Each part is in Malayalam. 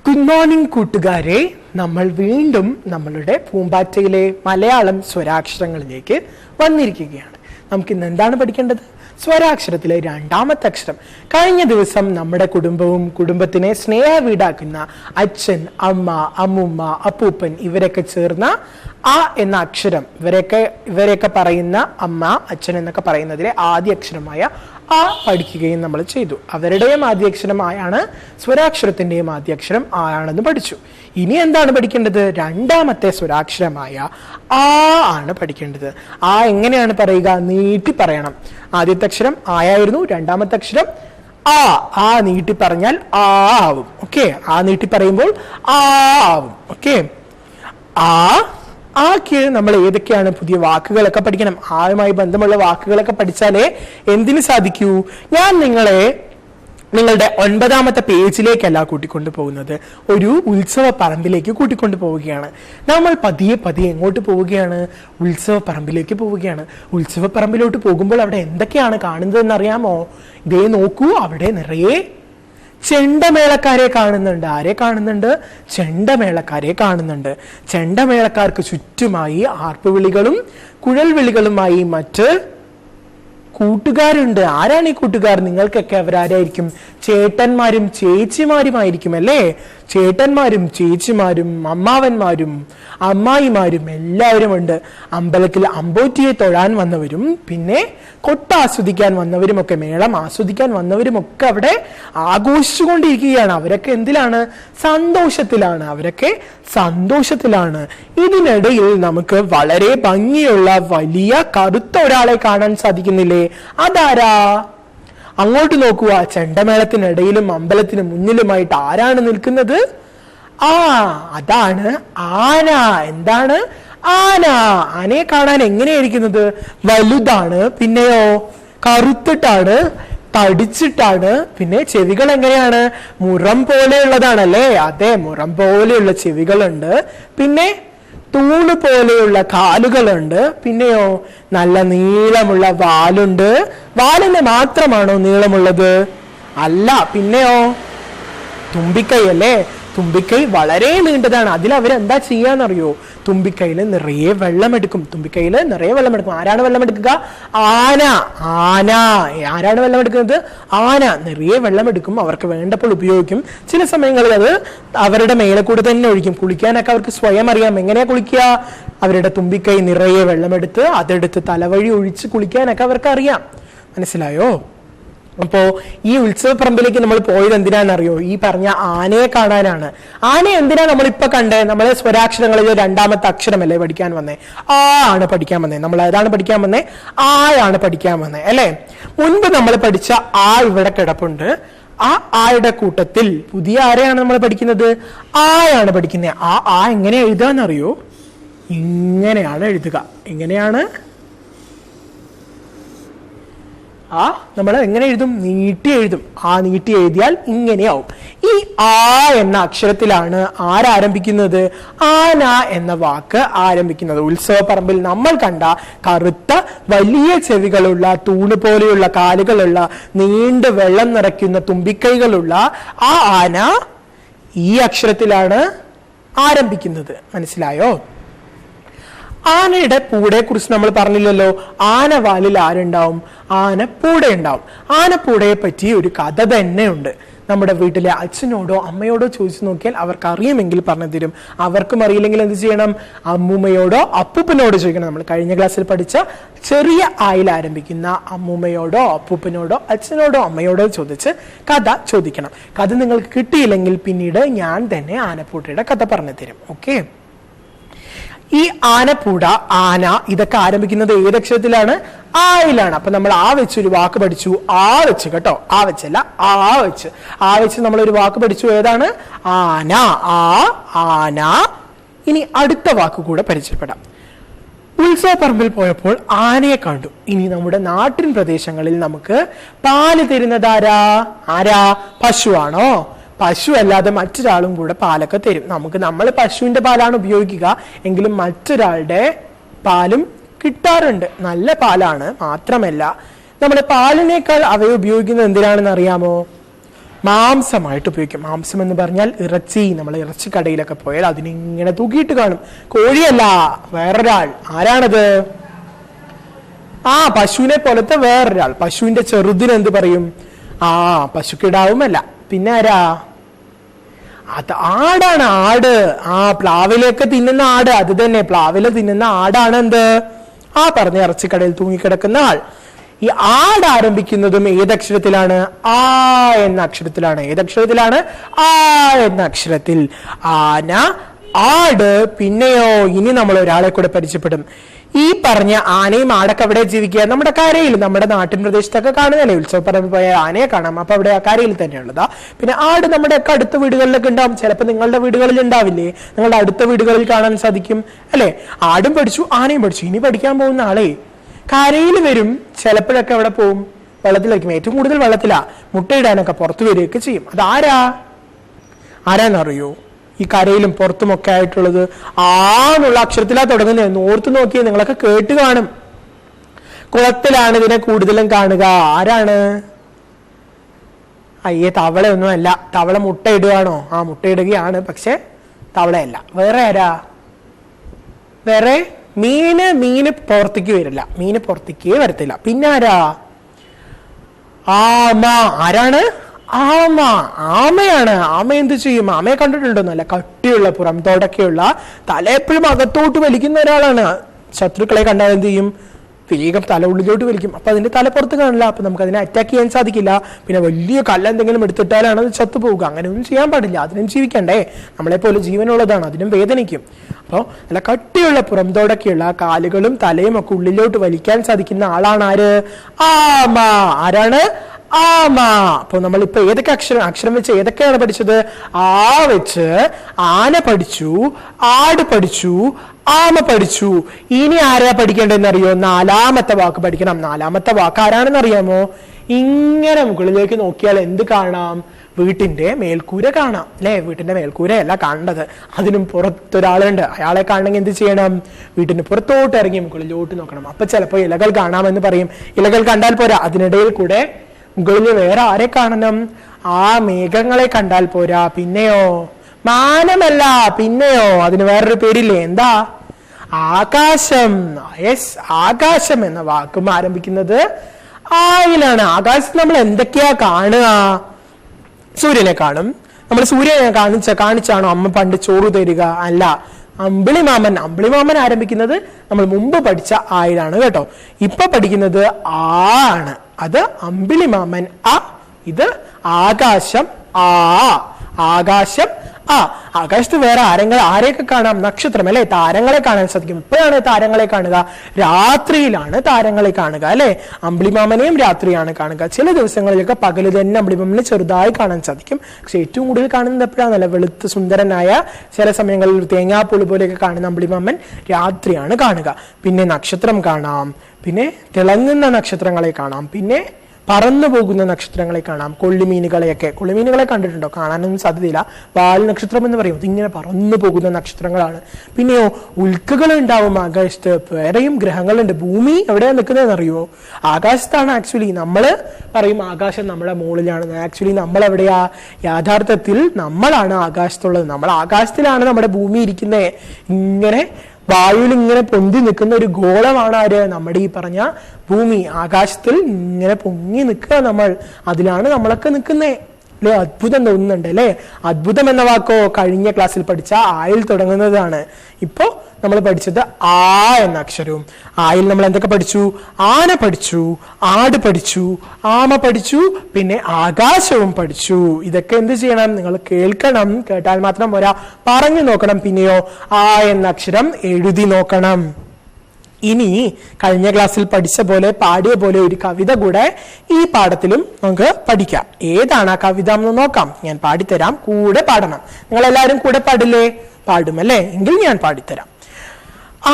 ഗുഡ് മോർണിംഗ് കൂട്ടുകാരെ, നമ്മൾ വീണ്ടും നമ്മളുടെ പൂമ്പാറ്റയിലെ മലയാളം സ്വരാക്ഷരങ്ങളിലേക്ക് വന്നിരിക്കുകയാണ്. നമുക്ക് ഇന്ന് എന്താണ് പഠിക്കേണ്ടത്? സ്വരാക്ഷരത്തിലെ രണ്ടാമത്തെ അക്ഷരം. കഴിഞ്ഞ ദിവസം നമ്മുടെ കുടുംബത്തിനെ സ്നേഹ വീടാക്കുന്ന അച്ഛൻ, അമ്മ, അമ്മുമ്മ, അപ്പൂപ്പൻ ഇവരൊക്കെ ചേർന്ന ആ എന്ന അക്ഷരം, ഇവരെയൊക്കെ പറയുന്ന അമ്മ, അച്ഛൻ എന്നൊക്കെ പറയുന്നതിലെ ആദ്യ അക്ഷരമായ ആ പഠിക്കുകയും നമ്മൾ ചെയ്തു. അവരുടെയും ആദ്യാക്ഷരമായാണ് സ്വരാക്ഷരത്തിന്റെയും ആദ്യാക്ഷരം ആ ആണെന്ന് പഠിച്ചു. ഇനി എന്താണ് പഠിക്കേണ്ടത്? രണ്ടാമത്തെ സ്വരാക്ഷരമായ ആ ആണ് പഠിക്കേണ്ടത്. ആ എങ്ങനെയാണ് പറയുക? നീട്ടി പറയണം. ആദ്യത്തെ അക്ഷരം ആയായിരുന്നു, രണ്ടാമത്തെ അക്ഷരം ആ നീട്ടി പറഞ്ഞാൽ ആ ആവും. ഓക്കെ, ആ നീട്ടി പറയുമ്പോൾ ആ ആവും. ഓക്കെ, ആക്ക് നമ്മൾ ഏതൊക്കെയാണ് പുതിയ വാക്കുകളൊക്കെ പഠിക്കണം. ആയുമായി ബന്ധമുള്ള വാക്കുകളൊക്കെ പഠിച്ചാലേ എന്തിനു സാധിക്കൂ? ഞാൻ നിങ്ങളുടെ 9ാമത്തെ പേജിലേക്കല്ല കൂട്ടിക്കൊണ്ടു പോകുന്നത്, ഒരു ഉത്സവ പറമ്പിലേക്ക് കൂട്ടിക്കൊണ്ടു പോവുകയാണ്. നമ്മൾ പതിയെ എങ്ങോട്ട് പോവുകയാണ്? ഉത്സവ പറമ്പിലേക്ക് പോവുകയാണ്. ഉത്സവ പറമ്പിലോട്ട് പോകുമ്പോൾ അവിടെ എന്തൊക്കെയാണ് കാണുന്നതെന്ന് അറിയാമോ? ഇതേ നോക്കൂ, അവിടെ നിറയെ ചെണ്ടമേളക്കാരെ കാണുന്നുണ്ട്. ആരെ കാണുന്നുണ്ട്? ചെണ്ടമേളക്കാരെ കാണുന്നുണ്ട്. ചെണ്ടമേളക്കാർക്ക് ചുറ്റുമായി ആർപ്പുവിളികളും കുഴൽ വിളികളുമായി മറ്റ് കൂട്ടുകാരുണ്ട്. ആരാണ് ഈ കൂട്ടുകാർ? നിങ്ങൾക്കൊക്കെ അവരാരായിരിക്കും? ചേട്ടന്മാരും ചേച്ചിമാരുമായിരിക്കും അല്ലേ? ചേട്ടന്മാരും ചേച്ചിമാരും അമ്മാവന്മാരും അമ്മായിമാരും എല്ലാവരും ഉണ്ട്. അമ്പലത്തിൽ അമ്പോറ്റിയെ തൊഴാൻ വന്നവരും പിന്നെ കൊട്ട ആസ്വദിക്കാൻ വന്നവരും ഒക്കെ, മേളം ആസ്വദിക്കാൻ വന്നവരും ഒക്കെ അവിടെ ആഘോഷിച്ചുകൊണ്ടിരിക്കുകയാണ്. അവരൊക്കെ എന്തിലാണ്? സന്തോഷത്തിലാണ്. ഇതിനിടയിൽ നമുക്ക് വളരെ ഭംഗിയുള്ള വലിയ കറുത്ത ഒരാളെ കാണാൻ സാധിക്കുന്നില്ലേ? അതാരാ? അങ്ങോട്ട് നോക്കുക. ചെണ്ടമേളത്തിനിടയിലും അമ്പലത്തിന് മുന്നിലുമായിട്ട് ആരാണ് നിൽക്കുന്നത്? അതാണ് ആന. എന്താണ്? ആന. ആനയെ കാണാൻ എങ്ങനെയായിരിക്കുന്നത്? വലുതാണ്, പിന്നെയോ കറുത്തിട്ടാണ്, തടിച്ചിട്ടാണ്, പിന്നെ ചെവികൾ എങ്ങനെയാണ്? മുറം പോലെയുള്ളതാണല്ലേ? അതെ, മുറം പോലെയുള്ള ചെവികളുണ്ട്, പിന്നെ തൂണ് പോലെയുള്ള കാലുകളുണ്ട്, പിന്നെയോ നല്ല നീളമുള്ള വാലുണ്ട്. വാലിന് മാത്രമാണോ നീളമുള്ളത്? അല്ല, പിന്നെയോ തുമ്പിക്കൈ അല്ലേ? തുമ്പിക്കൈ വളരെ നീണ്ടതാണ്. അതിൽ അവരെന്താ ചെയ്യാന്നറിയോ? തുമ്പിക്കൈയിൽ നിറയെ വെള്ളമെടുക്കും. ആരാണ് വെള്ളമെടുക്കുക? ആന. ആരാണ് വെള്ളമെടുക്കുന്നത്? ആന നിറയെ വെള്ളമെടുക്കും. അവർക്ക് വേണ്ടപ്പോൾ ഉപയോഗിക്കും. ചില സമയങ്ങളിൽ അത് അവരുടെ മേലെ കൂടെ തന്നെ ഒഴിക്കും. കുളിക്കാനൊക്കെ അവർക്ക് സ്വയം അറിയാം. എങ്ങനെയാ കുളിക്കുക? അവരുടെ തുമ്പിക്കൈ നിറയെ വെള്ളമെടുത്ത് അതെടുത്ത് തലവഴി ഒഴിച്ച് കുളിക്കാനൊക്കെ അവർക്ക് അറിയാം. മനസ്സിലായോ? അപ്പോ ഈ ഉത്സവ പറമ്പിലേക്ക് നമ്മൾ പോയത് എന്തിനാണെന്നറിയോ? ഈ പറഞ്ഞ ആനയെ കാണാനാണ്. ആനയെ എന്തിനാ നമ്മളിപ്പോ കണ്ടേ? നമ്മളെ സ്വരാക്ഷരങ്ങളിൽ രണ്ടാമത്തെ അക്ഷരമല്ലേ പഠിക്കാൻ വന്നേ? ആണ് പഠിക്കാൻ വന്നേ. നമ്മൾ ഏതാണ് പഠിക്കാൻ വന്നേ? ആയാണ് പഠിക്കാൻ വന്നേ അല്ലേ? മുൻപ് നമ്മൾ പഠിച്ച ഇവിടെ കിടപ്പുണ്ട്. ആയുടെ കൂട്ടത്തിൽ പുതിയ ആരെയാണ് നമ്മൾ പഠിക്കുന്നത്? ആയാണ് പഠിക്കുന്നത്. എങ്ങനെ എഴുതാന്നറിയോ? ഇങ്ങനെയാണ് എഴുതുക. എങ്ങനെയാണ്? നമ്മൾ എങ്ങനെ എഴുതും? നീട്ടി എഴുതും. നീട്ടി എഴുതിയാൽ ഇങ്ങനെയാവും. ഈ എന്ന അക്ഷരത്തിലാണ് ആരംഭിക്കുന്നത്? ആന എന്ന വാക്ക് ആരംഭിക്കുന്നത്. ഉത്സവ പറമ്പിൽ നമ്മൾ കണ്ട കറുത്ത വലിയ ചെവികളുള്ള, തൂണ് പോലെയുള്ള കാലുകളുള്ള, നീണ്ട് വെള്ളം നിറയ്ക്കുന്ന തുമ്പിക്കൈകളുള്ള ആ ആന ഈ അക്ഷരത്തിലാണ് ആരംഭിക്കുന്നത്. മനസ്സിലായോ? ആനയുടെ പൂടയെ കുറിച്ച് നമ്മൾ പറഞ്ഞില്ലല്ലോ. ആനവാലിൽ ആരുണ്ടാവും? ആനപ്പൂട ഉണ്ടാവും. ആനപ്പൂടയെ പറ്റി ഒരു കഥ തന്നെ ഉണ്ട്. നമ്മുടെ വീട്ടിലെ അച്ഛനോടോ അമ്മയോടോ ചോദിച്ചു നോക്കിയാൽ അവർക്ക് അറിയുമെങ്കിൽ പറഞ്ഞു തരും. അവർക്കും അറിയില്ലെങ്കിൽ എന്ത് ചെയ്യണം? അമ്മൂമ്മയോടോ അപ്പൂപ്പനോടോ ചോദിക്കണം. നമ്മൾ കഴിഞ്ഞ ക്ലാസ്സിൽ പഠിച്ച ചെറിയ ആയിൽ ആരംഭിക്കുന്ന അമ്മൂമ്മയോടോ അപ്പൂപ്പനോടോ അച്ഛനോടോ അമ്മയോടോ ചോദിച്ച് കഥ ചോദിക്കണം. കഥ നിങ്ങൾക്ക് കിട്ടിയില്ലെങ്കിൽ പിന്നീട് ഞാൻ തന്നെ ആനപ്പൂടയുടെ കഥ പറഞ്ഞു തരും. ഓക്കെ, ഈ ആനപ്പൂട, ആന ഇതൊക്കെ ആരംഭിക്കുന്നത് ഏതക്ഷരത്തിലാണ്? ആയിലാണ്. അപ്പൊ നമ്മൾ വെച്ചൊരു വാക്ക് പഠിച്ചു. വെച്ച് കേട്ടോ, വെച്ചല്ല, വെച്ച് നമ്മളൊരു വാക്ക് പഠിച്ചു. ഏതാണ്? ആന. ആന. ഇനി അടുത്ത വാക്ക് കൂടെ പരിചയപ്പെടാം. ഉത്സവ പറമ്പിൽ പോയപ്പോൾ ആനയെ കണ്ടു. ഇനി നമ്മുടെ നാട്ടിൻ പ്രദേശങ്ങളിൽ നമുക്ക് പാല് തരുന്നതാരാ? പശുവാണോ? പശു അല്ലാതെ മറ്റൊരാളും കൂടെ പാലൊക്കെ തരും നമുക്ക്. നമ്മൾ പശുവിന്റെ പാലാണ് ഉപയോഗിക്കുക, എങ്കിലും മറ്റൊരാളുടെ പാലും കിട്ടാറുണ്ട്. നല്ല പാലാണ്. മാത്രമല്ല നമ്മുടെ പാലിനേക്കാൾ അവയെ ഉപയോഗിക്കുന്നത് എന്തിനാണെന്ന് അറിയാമോ? മാംസമായിട്ട് ഉപയോഗിക്കും. മാംസം എന്ന് പറഞ്ഞാൽ ഇറച്ചി. നമ്മൾ ഇറച്ചി കടയിലൊക്കെ പോയാൽ അതിനിങ്ങനെ തൂക്കിയിട്ട് കാണും. കോഴിയല്ല, വേറൊരാൾ. ആരാണത്? പശുവിനെ പോലത്തെ വേറൊരാൾ. പശുവിന്റെ ചെറുതിന് എന്ത് പറയും? പശുക്കിടാവുമല്ല. പിന്നെ ആരാ? അത് ആടാണ്. ആട്. പ്ലാവിലൊക്കെ തിന്നുന്ന ആട്. അത് തന്നെ, പ്ലാവില തിന്നുന്ന ആടാണ് എന്ത്? പറഞ്ഞ ഇറച്ചിക്കടയിൽ തൂങ്ങിക്കിടക്കുന്ന ആൾ. ഈ ആട് ആരംഭിക്കുന്നതും ഏതക്ഷരത്തിലാണ്? ആ എന്ന അക്ഷരത്തിലാണ്. ഏതക്ഷരത്തിലാണ്? ആ എന്ന അക്ഷരത്തിൽ. ആന, ആട്. പിന്നെയോ ഇനി നമ്മൾ ഒരാളെ കൂടെ പരിചയപ്പെടും. ഈ പറഞ്ഞ ആനയും ആടൊക്കെ അവിടെ ജീവിക്കുക നമ്മുടെ കരയിൽ, നമ്മുടെ നാട്ടിൻ പ്രദേശത്തൊക്കെ കാണുന്നല്ലേ. ഉത്സവപ്പറമ്പിൽ പോയ ആനയെ കാണാം. അപ്പൊ അവിടെ ആ കരയിൽ തന്നെയുള്ളതാ. പിന്നെ ആട് നമ്മുടെ ഒക്കെ അടുത്ത വീടുകളിലൊക്കെ ഉണ്ടാവും. ചിലപ്പോൾ നിങ്ങളുടെ വീടുകളിൽ ഉണ്ടാവില്ലേ? നിങ്ങളുടെ അടുത്ത വീടുകളിൽ കാണാൻ സാധിക്കും അല്ലെ. ആടും പഠിച്ചു, ആനയും പഠിച്ചു. ഇനി പഠിക്കാൻ പോകുന്ന ആളെ കരയിൽ വരും. ചിലപ്പോഴൊക്കെ അവിടെ പോവും, വെള്ളത്തിലേക്കും. ഏറ്റവും കൂടുതൽ വെള്ളത്തിലാ. മുട്ടയിടാനൊക്കെ പുറത്തു വരികയൊക്കെ ചെയ്യും. അത് ആരാന്നറിയോ? ഈ കരയിലും പുറത്തുമൊക്കെ ആയിട്ടുള്ളത് എന്നുള്ള അക്ഷരത്തിലാ തുടങ്ങുന്നത്. ഓർത്ത് നോക്കിയേ, നിങ്ങളൊക്കെ കേട്ട് കാണും. കുളത്തിലാണ് ഇതിനെ കൂടുതലും കാണുക. ആരാണ്? തവളയൊന്നും അല്ല. തവള മുട്ടയിടുകയാണോ? മുട്ടയിടുകയാണ്, പക്ഷെ തവളയല്ല. വേറെ ആരാ? വേറെ മീന് പുറത്തേക്ക് വരില്ല. മീന് പുറത്തേക്ക് വരത്തില്ല. പിന്നെ ആരാ? ആരാണ്? ആമയാണ്. ആമ എന്ത് ചെയ്യും? ആമയെ കണ്ടിട്ടുണ്ടോ? നല്ല കട്ടിയുള്ള പുറംതോടൊക്കെയുള്ള, തല എപ്പോഴും അകത്തോട്ട് വലിക്കുന്ന ഒരാളാണ്. ശത്രുക്കളെ കണ്ടാൽ എന്ത് ചെയ്യും? വേഗം തല ഉള്ളിലോട്ട് വലിക്കും. അപ്പൊ അതിന്റെ തല പുറത്ത് കാണില്ല. അപ്പൊ നമുക്ക് അതിനെ അറ്റാക്ക് ചെയ്യാൻ സാധിക്കില്ല. പിന്നെ വലിയ കല്ലെന്തെങ്കിലും എടുത്തിട്ടാലാണ് അത് ചത്തുപോവുക. അങ്ങനെയൊന്നും ചെയ്യാൻ പാടില്ല. അതിനും ജീവിക്കണ്ടേ? നമ്മളെ പോലെ ജീവനുള്ളതാണ്, അതിനും വേദനിക്കും. അപ്പോൾ നല്ല കട്ടിയുള്ള പുറംതോടൊക്കെയുള്ള, കാലുകളും തലയും ഒക്കെ ഉള്ളിലോട്ട് വലിക്കാൻ സാധിക്കുന്ന ആളാണ് ആര്? ആരാണ്? അപ്പൊ നമ്മളിപ്പോ ഏതൊക്കെ അക്ഷരം വെച്ച് ഏതൊക്കെയാണ് പഠിച്ചത്? വെച്ച് ആന പഠിച്ചു, ആട് പഠിച്ചു, ആമ പഠിച്ചു. ഇനി ആരാ പഠിക്കേണ്ടതെന്ന് അറിയോ? 4ാമത്തെ വാക്ക് പഠിക്കണം. 4ാമത്തെ വാക്ക് ആരാണെന്ന് അറിയാമോ? ഇങ്ങനെ മുകളിലേക്ക് നോക്കിയാൽ എന്ത് കാണാം? വീട്ടിന്റെ മേൽക്കൂര കാണാം അല്ലെ. വീട്ടിന്റെ മേൽക്കൂരയല്ല കാണേണ്ടത്, അതിനും പുറത്തൊരാളുണ്ട്. അയാളെ കാണണമെങ്കിൽ എന്ത് ചെയ്യണം? വീട്ടിന് പുറത്തോട്ട് ഇറങ്ങി മുകളിലോട്ട് നോക്കണം. അപ്പൊ ചിലപ്പോ ഇലകൾ കാണാമെന്ന് പറയും. ഇലകൾ കണ്ടാൽ പോരാ, അതിനിടയിൽ കൂടെ മുകളിൽ വേറെ ആരെ കാണണം? മേഘങ്ങളെ കണ്ടാൽ പോരാ. പിന്നെയോ? മാനമല്ല, പിന്നെയോ? അതിന് വേറൊരു പേരില്ലേ? എന്താ? ആകാശം. യെസ്, ആകാശം എന്ന വാക്കും ആരംഭിക്കുന്നത് ആയിലാണ്. ആകാശത്ത് നമ്മൾ എന്തൊക്കെയാ കാണുക? സൂര്യനെ കാണും. നമ്മൾ സൂര്യനെ കാണിച്ചാണോ അമ്മ പണ്ട് ചോറ് തരിക? അല്ല. അമ്പിളിമാമൻ ആരംഭിക്കുന്നത് നമ്മൾ മുമ്പ് പഠിച്ച ആയിലാണ് കേട്ടോ. ഇപ്പൊ പഠിക്കുന്നത് ആണ്. അത് അമ്പിളിമാമൻ ഇത് ആകാശം ആകാശം ആകാശത്ത് വേറെ ആരെയൊക്കെ കാണാം? നക്ഷത്രം അല്ലെ, താരങ്ങളെ കാണാൻ സാധിക്കും. ഇപ്പോഴാണ് താരങ്ങളെ കാണുക? രാത്രിയിലാണ് താരങ്ങളെ കാണുക അല്ലെ. അമ്പിളിമാമനെയും രാത്രിയാണ് കാണുക. ചില ദിവസങ്ങളിലൊക്കെ പകല് തന്നെ അമ്പിളിമാമനെ ചെറുതായി കാണാൻ സാധിക്കും. പക്ഷെ ഏറ്റവും കൂടുതൽ കാണുന്നത് എപ്പോഴാണ്? നല്ല വെളുത്ത് സുന്ദരനായ, ചില സമയങ്ങളിൽ തേങ്ങാപ്പുളി പോലെയൊക്കെ കാണുന്ന അമ്പിളിമാമൻ രാത്രിയാണ് കാണുക. പിന്നെ നക്ഷത്രം കാണാം, പിന്നെ തിളങ്ങുന്ന നക്ഷത്രങ്ങളെ കാണാം, പിന്നെ പറന്നു പോകുന്ന നക്ഷത്രങ്ങളെ കാണാം. കൊള്ളിമീനുകളെ കണ്ടിട്ടുണ്ടോ? കാണാനൊന്നും സാധ്യതയില്ല. വാൽ നക്ഷത്രം എന്ന് പറയും. ഇതിങ്ങനെ പറന്നു പോകുന്ന നക്ഷത്രങ്ങളാണ്. പിന്നെയോ ഉൽക്കകൾ ഉണ്ടാവും ആകാശത്ത്. വേറെയും ഗ്രഹങ്ങളുണ്ട്. ഭൂമി എവിടെയാ നിൽക്കുന്നതെന്ന് അറിയോ? ആകാശത്താണ്. ആക്ച്വലി നമ്മള് പറയും ആകാശം നമ്മുടെ മുകളിലാണ്. ആക്ച്വലി നമ്മൾ എവിടെയാ? യാഥാർത്ഥത്തിൽ നമ്മളാണ് ആകാശത്തുള്ളത്. നമ്മൾ ആകാശത്തിലാണ് നമ്മുടെ ഭൂമി ഇരിക്കുന്നത്. ഇങ്ങനെ വായുവിൽ ഇങ്ങനെ പൊന്തി നിൽക്കുന്ന ഒരു ഗോളമാണ് ആര്? നമ്മുടെ ഈ പറഞ്ഞ ഭൂമി. ആകാശത്തിൽ ഇങ്ങനെ പൊങ്ങി നിൽക്കുക നമ്മൾ. അതിലാണ് നമ്മളൊക്കെ നിൽക്കുന്നേ അല്ലെ. അത്ഭുതം തോന്നുന്നുണ്ട് അല്ലെ. അത്ഭുതം എന്ന വാക്കോ കഴിഞ്ഞ ക്ലാസ്സിൽ പഠിച്ച ആയിൽ തുടങ്ങുന്നതാണ്. ഇപ്പോ നമ്മൾ പഠിച്ചത് എന്ന അക്ഷരവും. ആയിൽ നമ്മൾ എന്തൊക്കെ പഠിച്ചു? ആന പഠിച്ചു, ആട് പഠിച്ചു, ആമ പഠിച്ചു, പിന്നെ ആകാശവും പഠിച്ചു. ഇതൊക്കെ എന്ത് ചെയ്യണം? നിങ്ങൾ കേൾക്കണം. കേട്ടാൽ മാത്രം പോരാ, പറഞ്ഞു നോക്കണം. പിന്നെയോ എന്ന അക്ഷരം എഴുതി നോക്കണം. ഇനി കഴിഞ്ഞ ക്ലാസ്സിൽ പഠിച്ച പോലെ, പാടിയ പോലെ ഒരു കവിത കൂടെ ഈ പാഠത്തിലും നമുക്ക് പഠിക്കാം. ഏതാണ് ആ കവിത എന്ന് നോക്കാം. ഞാൻ പാടിത്തരാം, കൂടെ പാടണം. നിങ്ങൾ എല്ലാവരും കൂടെ പാടില്ലേ? പാടുമല്ലേ? എങ്കിൽ ഞാൻ പാടിത്തരാം.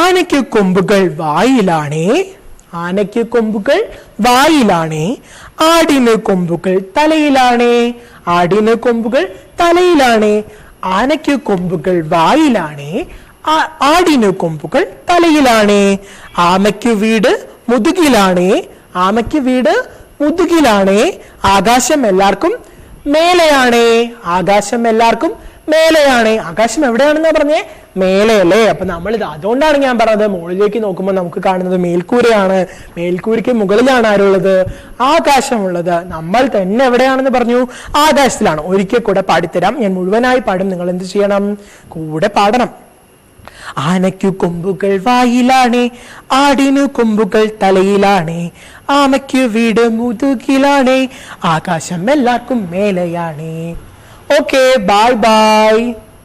ആനയ്ക്ക് കൊമ്പുകൾ വായിലാണേ, ആനയ്ക്ക് കൊമ്പുകൾ വായിലാണേ, ആടിന് കൊമ്പുകൾ തലയിലാണേ, ആടിന് കൊമ്പുകൾ തലയിലാണേ, ആനയ്ക്ക് കൊമ്പുകൾ വായിലാണേ, ആടിന് കൊമ്പുകൾ തലയിലാണേ, ആമയ്ക്ക് വീട് മുതുകിലാണേ, ആമയ്ക്ക് വീട് മുതുകിലാണേ, ആകാശം എല്ലാവർക്കും മേലെയാണ്. ആകാശം എല്ലാവർക്കും മേലെയാണ്. ആകാശം എവിടെയാണെന്നാ പറഞ്ഞേ? മേലെയല്ലേ. അപ്പൊ നമ്മളിത് അതുകൊണ്ടാണ് ഞാൻ പറഞ്ഞത് മുകളിലേക്ക് നോക്കുമ്പോൾ നമുക്ക് കാണുന്നത് മേൽക്കൂരയാണ്. മേൽക്കൂരയ്ക്ക് മുകളിലാണ് ആരുള്ളത്? ആകാശമുള്ളത്. നമ്മൾ തന്നെ എവിടെയാണെന്ന് പറഞ്ഞു? ആകാശത്തിലാണ്. ഒരിക്കൽ കൂടെ പാടിത്തരാം. ഞാൻ മുഴുവനായി പാടും, നിങ്ങൾ എന്ത് ചെയ്യണം? കൂടെ പാടണം. ആനയ്ക്കു കൊമ്പുകൾ വായിലാണ്, ആടിനു കൊമ്പുകൾ തലയിലാണ്, ആമയ്ക്കു വീട് മുതുകിലാണ്, ആകാശം എല്ലാവർക്കും മേലെയാണ്. Okay, bye bye.